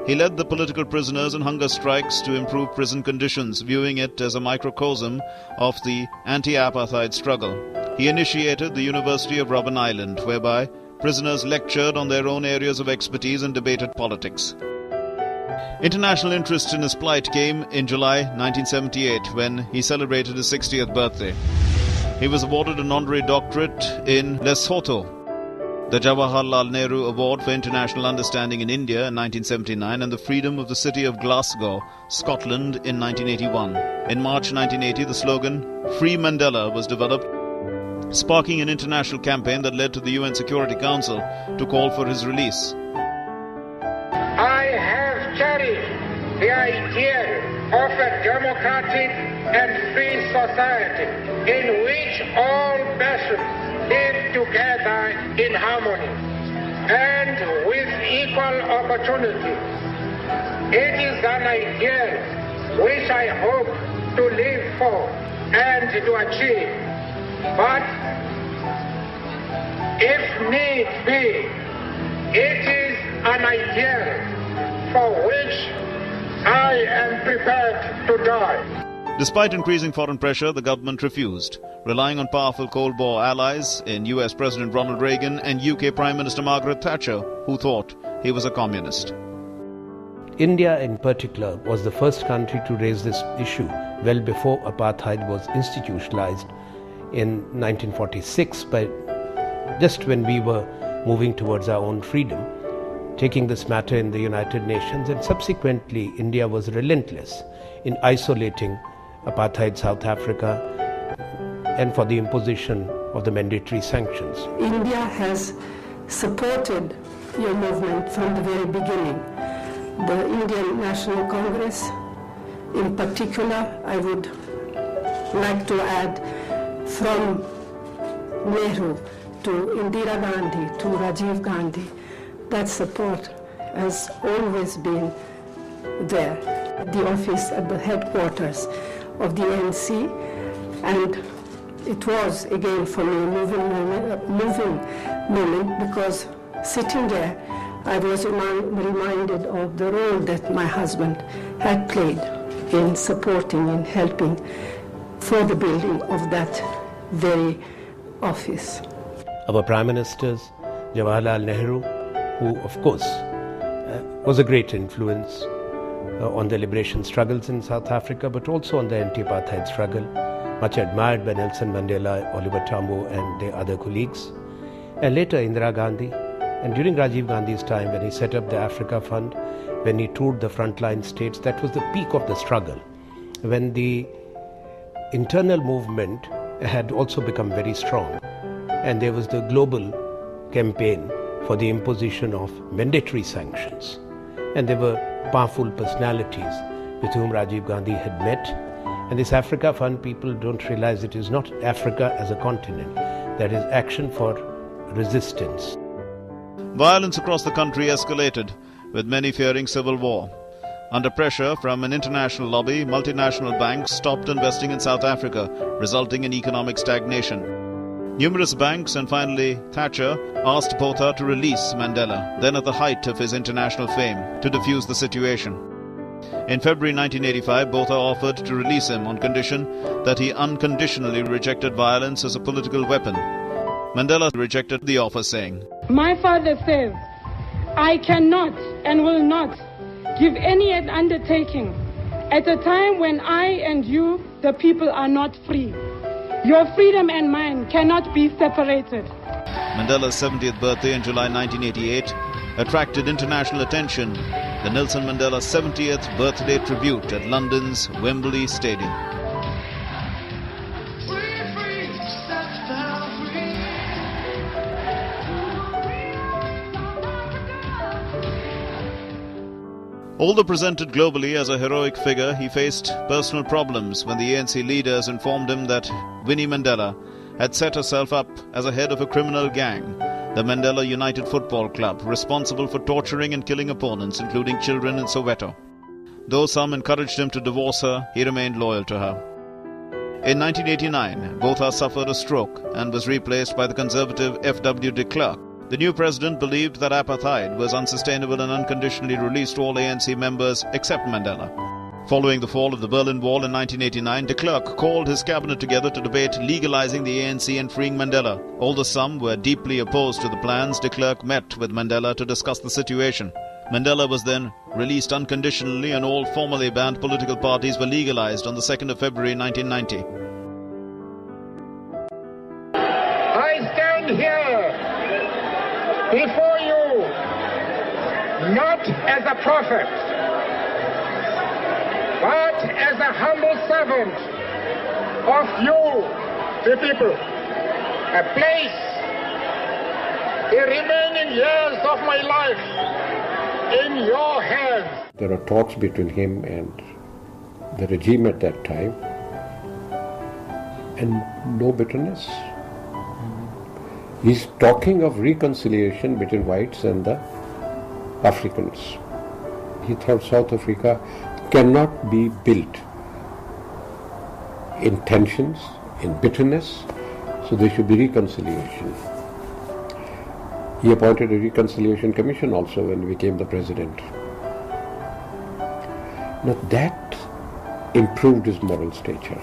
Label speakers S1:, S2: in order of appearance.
S1: He led the political prisoners and hunger strikes to improve prison conditions, viewing it as a microcosm of the anti-apartheid struggle. He initiated the University of Robben Island, whereby prisoners lectured on their own areas of expertise and debated politics. International interest in his plight came in July 1978 when he celebrated his 60th birthday. He was awarded an honorary doctorate in Lesotho, the Jawaharlal Nehru Award for International Understanding in India in 1979, and the Freedom of the City of Glasgow, Scotland in 1981. In March 1980, the slogan "Free Mandela" was developed, sparking an international campaign that led to the UN Security Council to call for his release.
S2: I have cherished the idea of a democratic and free society in which all persons live together in harmony and with equal opportunity. It is an ideal which I hope to live for and to achieve. But if need be, it is an ideal for which I am prepared to die.
S1: Despite increasing foreign pressure, the government refused, relying on powerful Cold War allies in US President Ronald Reagan and UK Prime Minister Margaret Thatcher, who thought he was a communist.
S3: India in particular was the first country to raise this issue well before apartheid was institutionalized in 1946, but just when we were moving towards our own freedom, taking this matter in the United Nations, and subsequently India was relentless in isolating apartheid South Africa and for the imposition of the mandatory sanctions.
S4: India has supported your movement from the very beginning. The Indian National Congress, in particular, I would like to add, from Nehru to Indira Gandhi to Rajiv Gandhi, that support has always been there at the office, at the headquarters of the ANC, and it was again for me a moving moment because sitting there I was reminded of the role that my husband had played in supporting and helping for the building of that very office.
S3: Our Prime Ministers, Jawaharlal Nehru, who of course was a great influence on the liberation struggles in South Africa, but also on the anti-apartheid struggle, much admired by Nelson Mandela, Oliver Tambo and their other colleagues. And later Indira Gandhi, and during Rajiv Gandhi's time when he set up the Africa Fund, when he toured the frontline states, that was the peak of the struggle, when the internal movement had also become very strong. And there was the global campaign for the imposition of mandatory sanctions. And there were powerful personalities with whom Rajiv Gandhi had met. And this Africa Fund, people don't realize it is not Africa as a continent. That is action for resistance.
S1: Violence across the country escalated, with many fearing civil war. Under pressure from an international lobby, multinational banks stopped investing in South Africa, resulting in economic stagnation. Numerous banks and finally Thatcher asked Botha to release Mandela, then at the height of his international fame, to defuse the situation. In February 1985, Botha offered to release him on condition that he unconditionally rejected violence as a political weapon. Mandela rejected the offer, saying,
S5: "My father says, I cannot and will not give any undertaking at a time when I and you, the people, are not free. Your freedom and mine cannot be separated."
S1: Mandela's 70th birthday in July 1988 attracted international attention, the Nelson Mandela 70th birthday tribute at London's Wembley Stadium. Although presented globally as a heroic figure, he faced personal problems when the ANC leaders informed him that Winnie Mandela had set herself up as a head of a criminal gang, the Mandela United Football Club, responsible for torturing and killing opponents, including children in Soweto. Though some encouraged him to divorce her, he remained loyal to her. In 1989, Botha suffered a stroke and was replaced by the conservative F.W. de Klerk, The new president believed that apartheid was unsustainable and unconditionally released all ANC members except Mandela. Following the fall of the Berlin Wall in 1989, de Klerk called his cabinet together to debate legalizing the ANC and freeing Mandela. Although some were deeply opposed to the plans, de Klerk met with Mandela to discuss the situation. Mandela was then released unconditionally and all formerly banned political parties were legalized on the 2nd of February 1990.
S2: I stand here before you not as a prophet, but as a humble servant of you, the people. I place the remaining years of my life in your hands.
S6: There are talks between him and the regime at that time, and no bitterness. He's talking of reconciliation between whites and the Africans. He thought South Africa cannot be built in tensions, in bitterness, so there should be reconciliation. He appointed a reconciliation commission also when he became the president. Now that improved his moral stature.